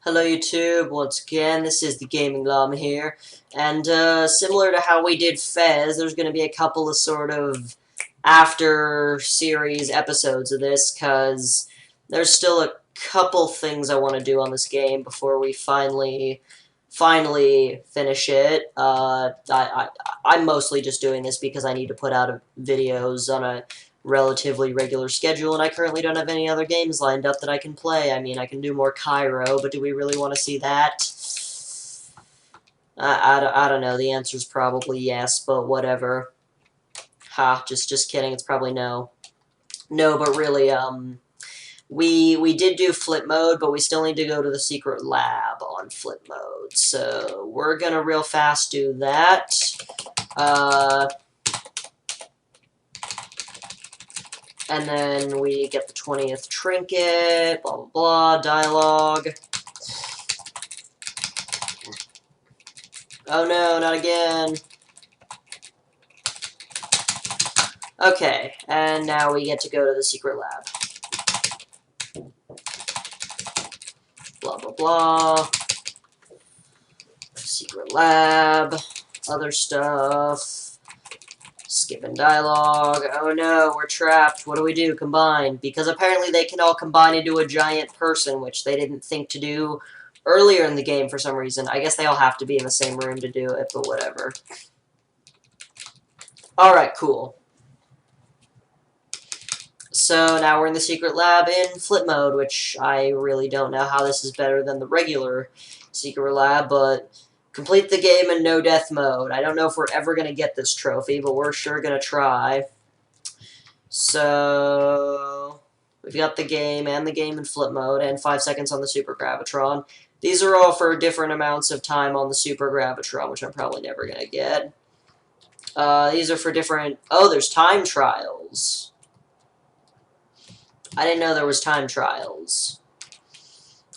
Hello YouTube, once again, this is the Gaming Llama here, and similar to how we did Fez, there's going to be a couple of sort of after-series episodes of this, because there's still a couple things I want to do on this game before we finally finish it. I'm mostly just doing this because I need to put out videos on a relatively regular schedule, and I currently don't have any other games lined up that I can play. I mean, I can do more Cairo, but do we really want to see that? I don't know. The answer's probably yes, but whatever. Ha, just kidding. It's probably no. No, but really, we did do flip mode, but we still need to go to the secret lab on flip mode. So we're gonna real fast do that. And then we get the 20th trinket, blah, blah, blah, dialogue. Oh no, not again. Okay, and now we get to go to the secret lab. Blah, blah, blah. Secret lab. Other stuff. Skipping dialogue. Oh no, we're trapped. What do we do? Combine. Because apparently they can all combine into a giant person, which they didn't think to do earlier in the game for some reason. I guess they all have to be in the same room to do it, but whatever. Alright, cool. So now we're in the secret lab in flip mode, which I really don't know how this is better than the regular secret lab, but complete the game in no death mode. I don't know if we're ever going to get this trophy, but we're sure going to try. So we've got the game and the game in flip mode and 5 seconds on the Super Gravitron. These are all for different amounts of time on the Super Gravitron, which I'm probably never going to get. These are for different... Oh, there's time trials. I didn't know there was time trials.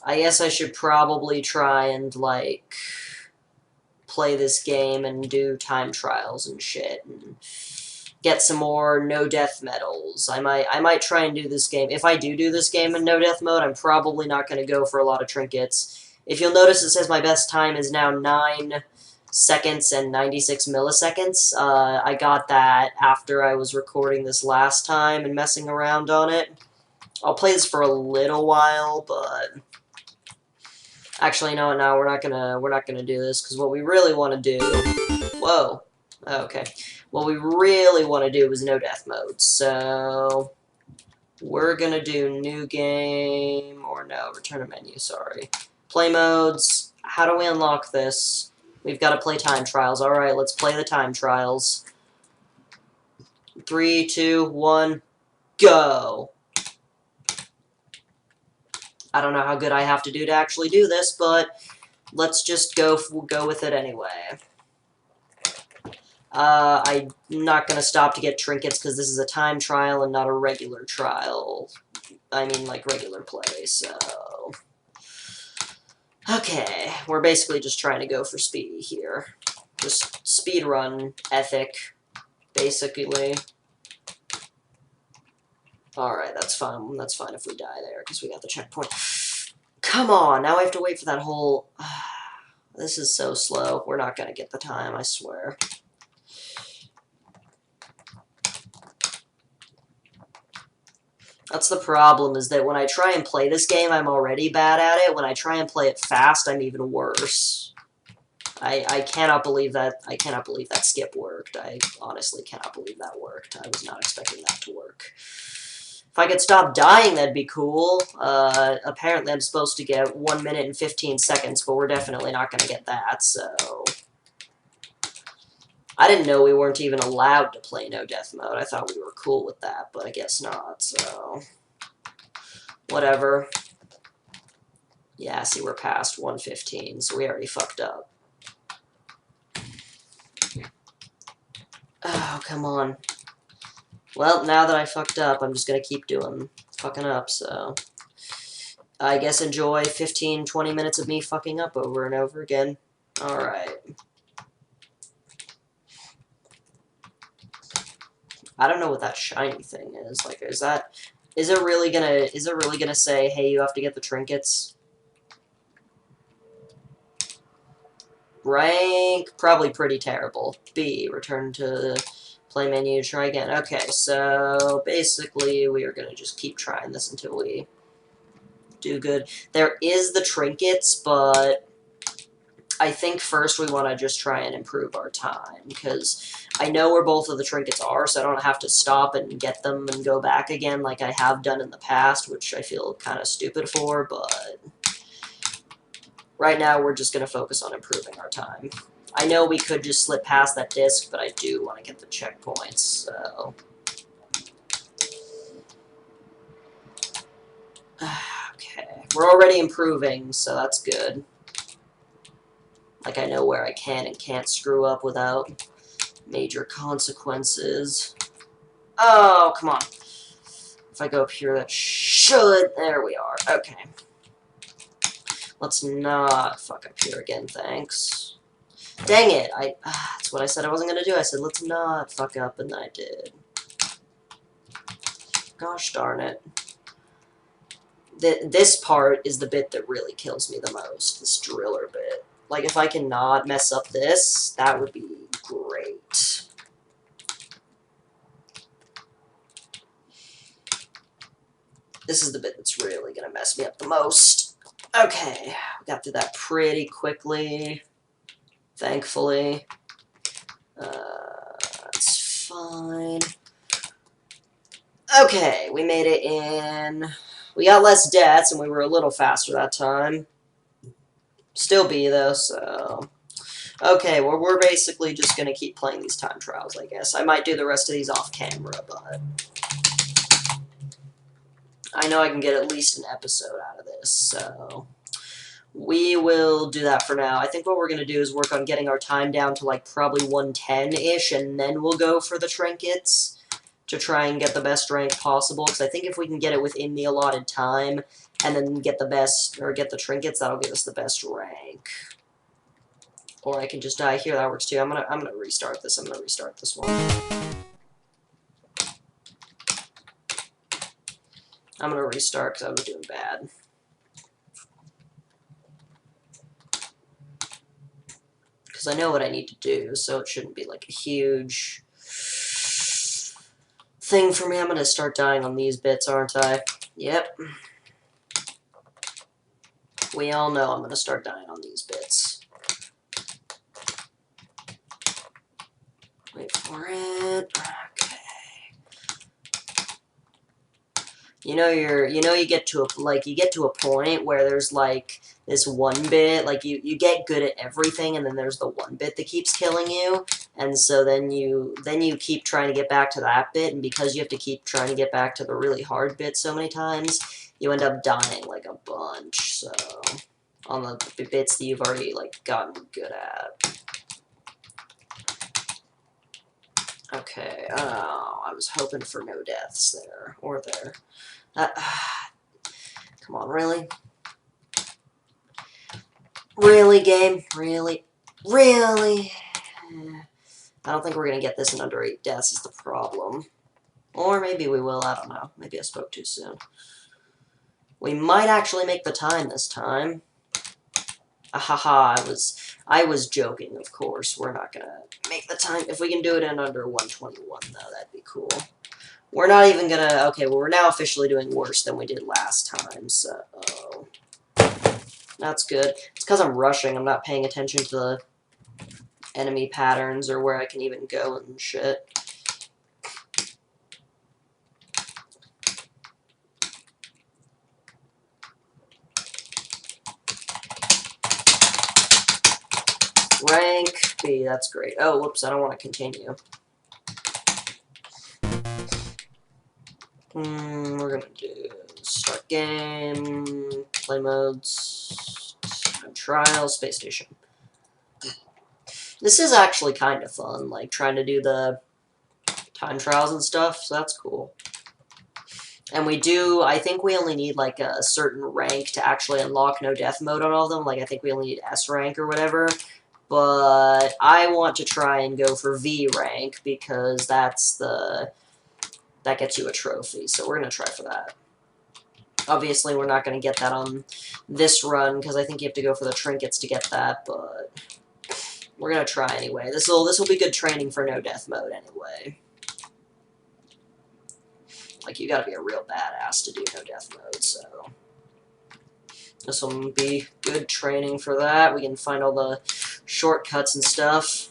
I guess I should probably try and, like, play this game and do time trials and shit and get some more no-death medals. I might try and do this game. If I do this game in no-death mode, I'm probably not going to go for a lot of trinkets. If you'll notice, it says my best time is now 9 seconds and 96 milliseconds. I got that after I was recording this last time and messing around on it. I'll play this for a little while, but actually, no, we're not gonna do this because what we really want to do. Whoa, okay. What we really want to do is no death mode. So we're gonna do new game or no return to menu. Sorry, play modes. How do we unlock this? We've got to play time trials. All right, let's play the time trials. 3, 2, 1, go. I don't know how good I have to do to actually do this, but let's just go with it anyway. I'm not going to stop to get trinkets because this is a time trial and not a regular trial. I mean, like, regular play, so... Okay, we're basically just trying to go for speed here. Just speedrun ethic, basically. Alright, that's fine. That's fine if we die there, because we got the checkpoint. Come on, now I have to wait for that whole... This is so slow. We're not going to get the time, I swear. That's the problem, is that when I try and play this game, I'm already bad at it. When I try and play it fast, I'm even worse. I cannot believe that. I cannot believe that skip worked. I honestly cannot believe that worked. I was not expecting that to work. If I could stop dying, that'd be cool. Apparently, I'm supposed to get 1 minute and 15 seconds, but we're definitely not going to get that, so... I didn't know we weren't even allowed to play no death mode. I thought we were cool with that, but I guess not, so... Whatever. Yeah, see, we're past 1:15, so we already fucked up. Oh, come on. Well, now that I fucked up, I'm just gonna keep fucking up, so... I guess enjoy 15, 20 minutes of me fucking up over and over again. Alright. I don't know what that shiny thing is. Like, is it really gonna say, hey, you have to get the trinkets? Rank, probably pretty terrible. B, return to play menu, try again. Okay, so basically we are going to just keep trying this until we do good. There is the trinkets, but I think first we want to just try and improve our time, because I know where both of the trinkets are, so I don't have to stop and get them and go back again like I have done in the past, which I feel kind of stupid for, but right now we're just going to focus on improving our time. I know we could just slip past that disc, but I do want to get the checkpoints, so... Okay, we're already improving, so that's good. Like, I know where I can and can't screw up without major consequences. Oh, come on. If I go up here, that should... There we are. Okay. Let's not fuck up here again, thanks. Dang it! That's what I said I wasn't gonna do. I said, let's not fuck up, and I did. Gosh darn it. This part is the bit that really kills me the most. This driller bit. Like, if I cannot mess up this, that would be great. This is the bit that's really gonna mess me up the most. Okay, we got through that pretty quickly. Thankfully. That's fine. Okay, we made it in. We got less deaths, and we were a little faster that time. Still B, though, so... Okay, well, we're basically just going to keep playing these time trials, I guess. I might do the rest of these off-camera, but... I know I can get at least an episode out of this, so... We will do that for now. I think what we're going to do is work on getting our time down to, like, probably 110-ish, and then we'll go for the trinkets to try and get the best rank possible, because I think if we can get it within the allotted time, and then get the best, or get the trinkets, that'll give us the best rank. Or I can just die here, that works too. I'm gonna restart this. I'm gonna restart this one. I'm gonna restart because I was doing bad. Because I know what I need to do, so it shouldn't be like a huge thing for me. I'm gonna start dying on these bits, aren't I? Yep. We all know I'm gonna start dying on these bits. Wait for it. Okay. You get to a point where there's like this one bit, like you get good at everything, and then there's the one bit that keeps killing you, and so then you keep trying to get back to that bit, and because you have to keep trying to get back to the really hard bit so many times, you end up dying like a bunch. So on the bits that you've already like gotten good at. Okay, oh, I was hoping for no deaths there, or there. Come on, really? Really, game? Really? Really? I don't think we're going to get this in under 8 deaths is the problem. Or maybe we will, I don't know. Maybe I spoke too soon. We might actually make the time this time. Ahaha, I was joking, of course. We're not going to make the time. If we can do it in under 121, though, that'd be cool. We're not even going to... Okay, well, we're now officially doing worse than we did last time, so... That's good. It's because I'm rushing. I'm not paying attention to the enemy patterns or where I can even go and shit. Rank B, that's great. Oh, whoops, I don't want to continue. We're gonna do start game, play modes, time trial, space station. This is actually kind of fun, like trying to do the time trials and stuff, so that's cool. And we do, I think we only need like a certain rank to actually unlock no death mode on all of them, like I think we only need S rank or whatever. But I want to try and go for V rank because that gets you a trophy, so we're going to try for that. Obviously, we're not going to get that on this run because I think you have to go for the trinkets to get that, but We're gonna try anyway. This'll be good training for no death mode anyway. Like, you gotta be a real badass to do no death mode, so... This will be good training for that. We can find all the shortcuts and stuff.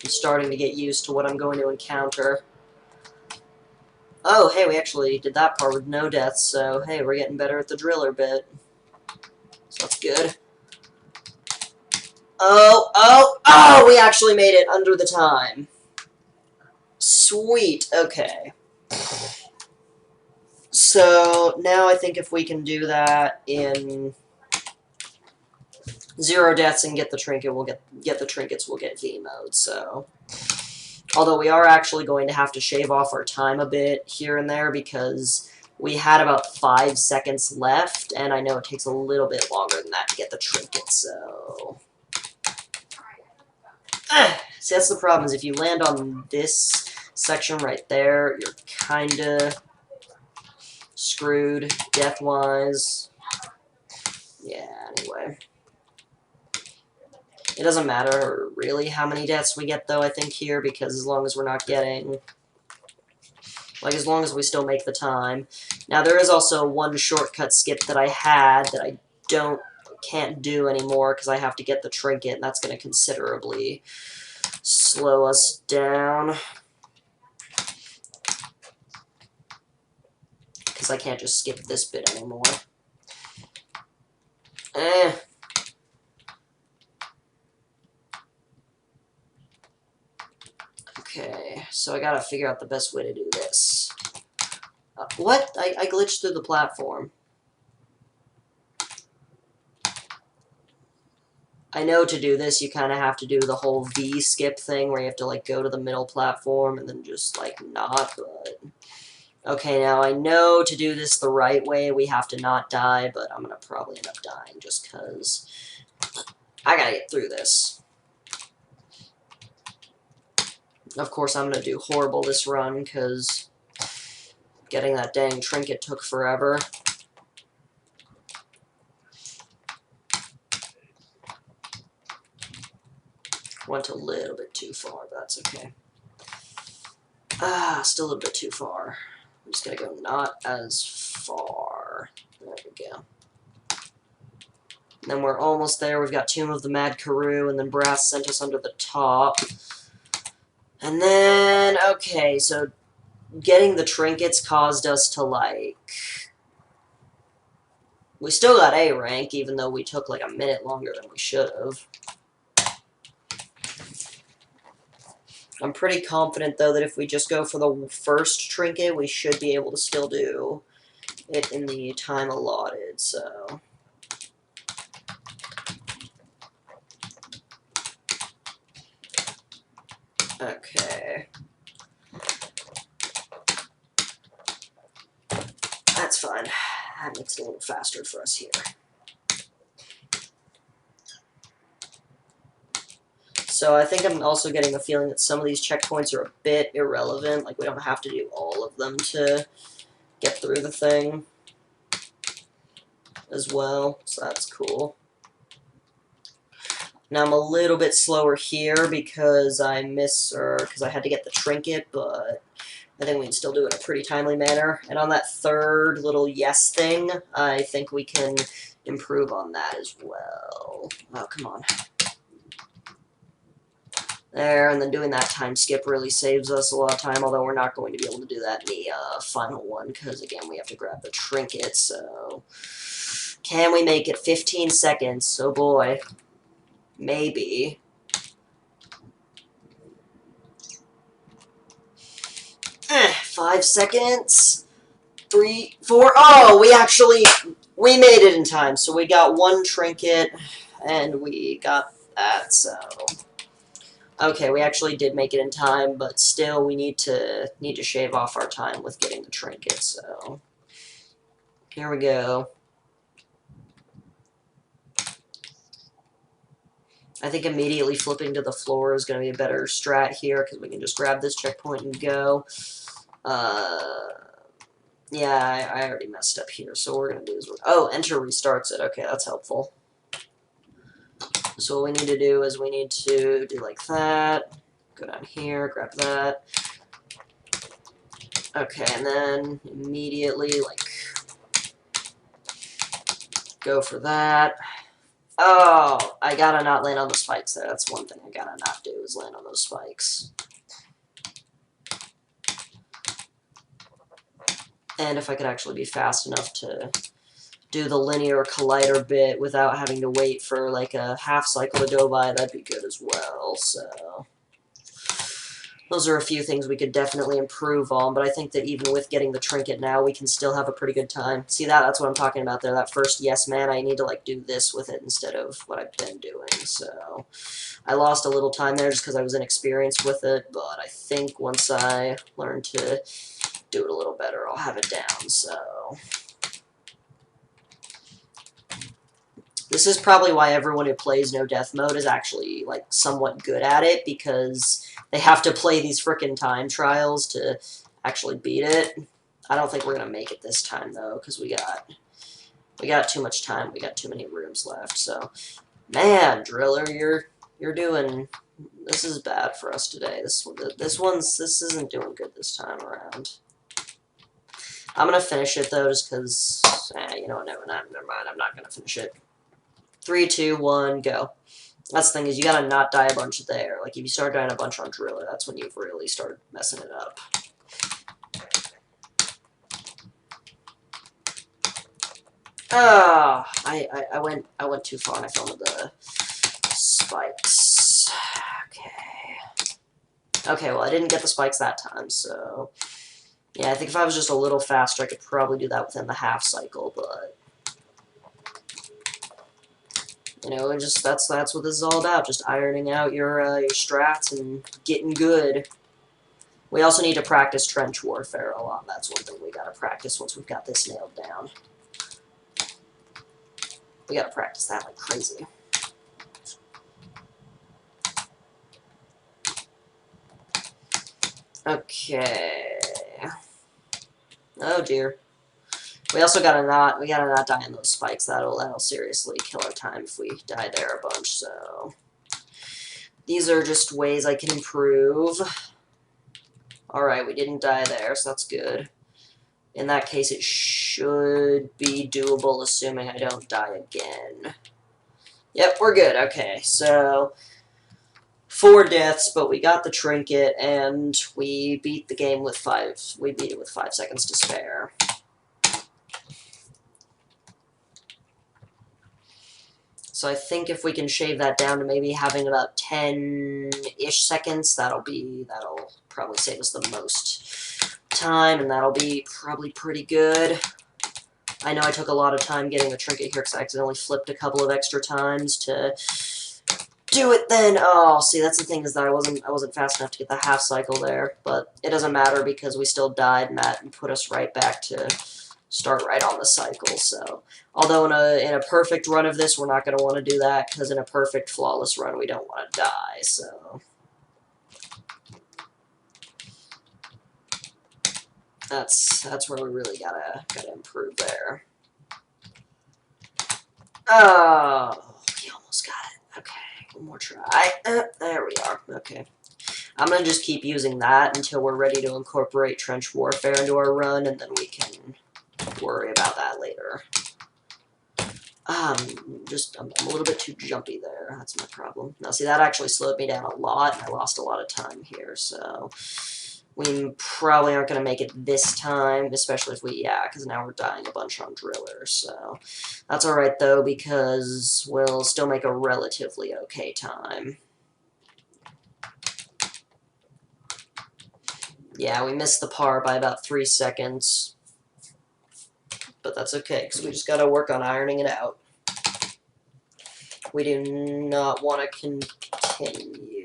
I'm starting to get used to what I'm going to encounter. Oh, hey, we actually did that part with no deaths, so hey, we're getting better at the driller bit. So that's good. Oh, we actually made it under the time. Sweet, okay. So, now I think if we can do that in 0 deaths and get the trinket, we'll get the trinkets, we'll get V mode, so... Although we are actually going to have to shave off our time a bit here and there because we had about 5 seconds left, and I know it takes a little bit longer than that to get the trinket, so... See, that's the problem, is if you land on this section right there, you're kinda screwed, death-wise. Yeah, anyway. It doesn't matter, really, how many deaths we get, though, I think, here, because as long as we're not getting... Like, as long as we still make the time. Now, there is also one shortcut skip that I had that I can't do anymore, because I have to get the trinket, and that's going to considerably slow us down. Because I can't just skip this bit anymore. Okay, so I gotta figure out the best way to do this. What? I glitched through the platform. I know to do this, you kind of have to do the whole V skip thing, where you have to, like, go to the middle platform and then just, like, not, but... Okay, now I know to do this the right way, we have to not die, but I'm gonna probably end up dying just because I gotta get through this. Of course, I'm gonna do horrible this run, because getting that dang trinket took forever. Went a little bit too far, but that's okay. Still a little bit too far. I'm just gonna go not as far. There we go. And then we're almost there. We've got Tomb of the Mad Karoo, and then Brass sent us under the top. And then, okay, so getting the trinkets caused us to, like... We still got A rank, even though we took, like, a minute longer than we should have. I'm pretty confident, though, that if we just go for the first trinket, we should be able to still do it in the time allotted, so... Okay. That's fine. That makes it a little faster for us here. So I think I'm also getting a feeling that some of these checkpoints are a bit irrelevant. Like, we don't have to do all of them to get through the thing as well, so that's cool. Now I'm a little bit slower here because I had to get the trinket, but I think we can still do it in a pretty timely manner. And on that third little yes thing, I think we can improve on that as well. Oh, come on. There, and then doing that time skip really saves us a lot of time, although we're not going to be able to do that in the final one, because, again, we have to grab the trinket, so... Can we make it 15 seconds? Oh, boy. Maybe. Eh, 5 seconds. 3, 4. Oh, we made it in time. So we got 1 trinket, and we got that, so... Okay, we actually did make it in time, but still we need to shave off our time with getting the trinket, so... Here we go. I think immediately flipping to the floor is going to be a better strat here, because we can just grab this checkpoint and go. Yeah, I already messed up here, so what we're going to do is... Oh, enter restarts it. Okay, that's helpful. So what we need to do is we need to do like that. Go down here, grab that. Okay, and then immediately, like, go for that. Oh, I gotta not land on the spikes there. That's one thing I gotta not do, is land on those spikes. And if I could actually be fast enough to do the linear collider bit without having to wait for, like, a half cycle to go by, that'd be good as well, so... Those are a few things we could definitely improve on, but I think that even with getting the trinket now, we can still have a pretty good time. See, that's what I'm talking about there, that first yes man, I need to, like, do this with it instead of what I've been doing, so... I lost a little time there just because I was inexperienced with it, but I think once I learn to do it a little better, I'll have it down, so... This is probably why everyone who plays no death mode is actually, like, somewhat good at it, because they have to play these frickin' time trials to actually beat it. I don't think we're gonna make it this time, though, because we got too much time. We got too many rooms left, so... Man, Driller, you're doing... This is bad for us today. This isn't doing good this time around. I'm gonna finish it, though, just because... you know what, never mind, I'm not gonna finish it. 3, 2, 1, go. That's the thing, is you gotta not die a bunch there. Like, if you start dying a bunch on Driller, that's when you've really started messing it up. Ah, I went too far and I fell into the spikes. Okay, well, I didn't get the spikes that time, so... Yeah, I think if I was just a little faster, I could probably do that within the half cycle, but... You know, just that's what this is all about, just ironing out your strats and getting good. We also need to practice trench warfare a lot. That's one thing we gotta practice once we've got this nailed down. We gotta practice that like crazy. Okay. Oh dear. We also gotta not die on those spikes. That'll seriously kill our time if we die there a bunch, so... These are just ways I can improve. Alright, we didn't die there, so that's good. In that case, it should be doable, assuming I don't die again. Yep, we're good. Okay, so... 4 deaths, but we got the trinket, and we beat the game with 5... We beat it with 5 seconds to spare. So I think if we can shave that down to maybe having about 10-ish seconds, that'll probably save us the most time, and that'll be probably pretty good. I know I took a lot of time getting the trinket here because I accidentally flipped a couple of extra times to do it then. Oh, see, that's the thing, is that I wasn't fast enough to get the half cycle there, but it doesn't matter because we still died, and that put us right back to start right on the cycle, so... Although in a perfect run of this, we're not going to want to do that, because in a perfect, flawless run, we don't want to die, so... That's where we really gotta improve there. Oh, we almost got it. Okay, one more try. There we are. Okay. I'm going to just keep using that until we're ready to incorporate trench warfare into our run, and then we can worry about that later. I'm a little bit too jumpy there. That's my problem. Now, see, that actually slowed me down a lot, and I lost a lot of time here, so... We probably aren't going to make it this time, especially if because now we're dying a bunch on Driller, so... That's alright, though, because we'll still make a relatively okay time. Yeah, we missed the par by about 3 seconds. But that's okay, because we just gotta work on ironing it out. We do not want to continue.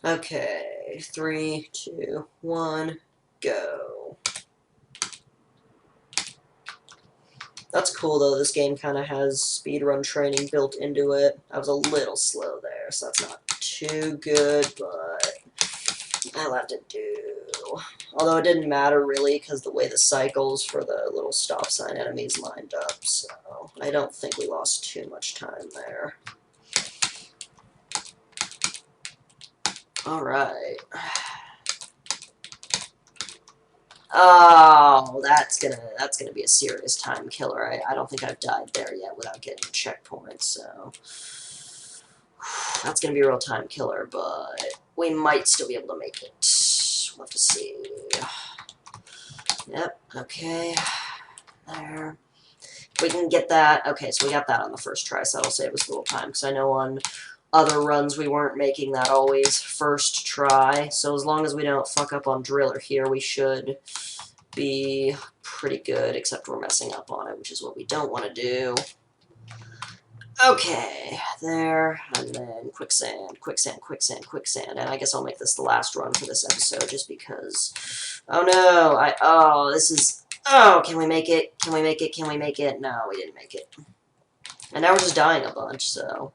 Okay, 3, 2, 1, go. That's cool, though. This game kind of has speedrun training built into it. I was a little slow there, so that's not too good, but I'll have to do. Although it didn't matter, really, because the way the cycles for the little stop sign enemies lined up, so I don't think we lost too much time there. Alright. Oh, that's gonna be a serious time killer. I don't think I've died there yet without getting a checkpoint, so that's gonna be a real time killer, but we might still be able to make it. We'll have to see. Yep, okay. There. We can get that. Okay, so we got that on the first try, so that'll save us a little time, because I know on other runs we weren't making that always first try, so as long as we don't fuck up on Driller here, we should be pretty good, except we're messing up on it, which is what we don't want to do. Okay, there, and then quicksand, quicksand, quicksand, quicksand, and I guess I'll make this the last run for this episode, just because... Oh no, oh, this is... Oh, can we make it? Can we make it? Can we make it? No, we didn't make it. And now we're just dying a bunch, so...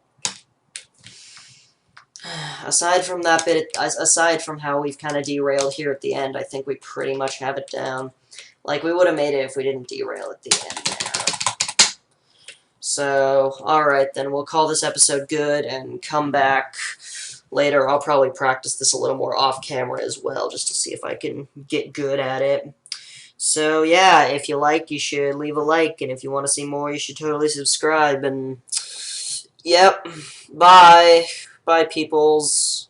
Aside from that bit, aside from how we've kind of derailed here at the end, I think we pretty much have it down. Like, we would have made it if we didn't derail at the end there. So, alright, then we'll call this episode good and come back later. I'll probably practice this a little more off-camera as well, just to see if I can get good at it. So, yeah, if you like, you should leave a like, and if you want to see more, you should totally subscribe, and... Yep, bye. Bye, peoples.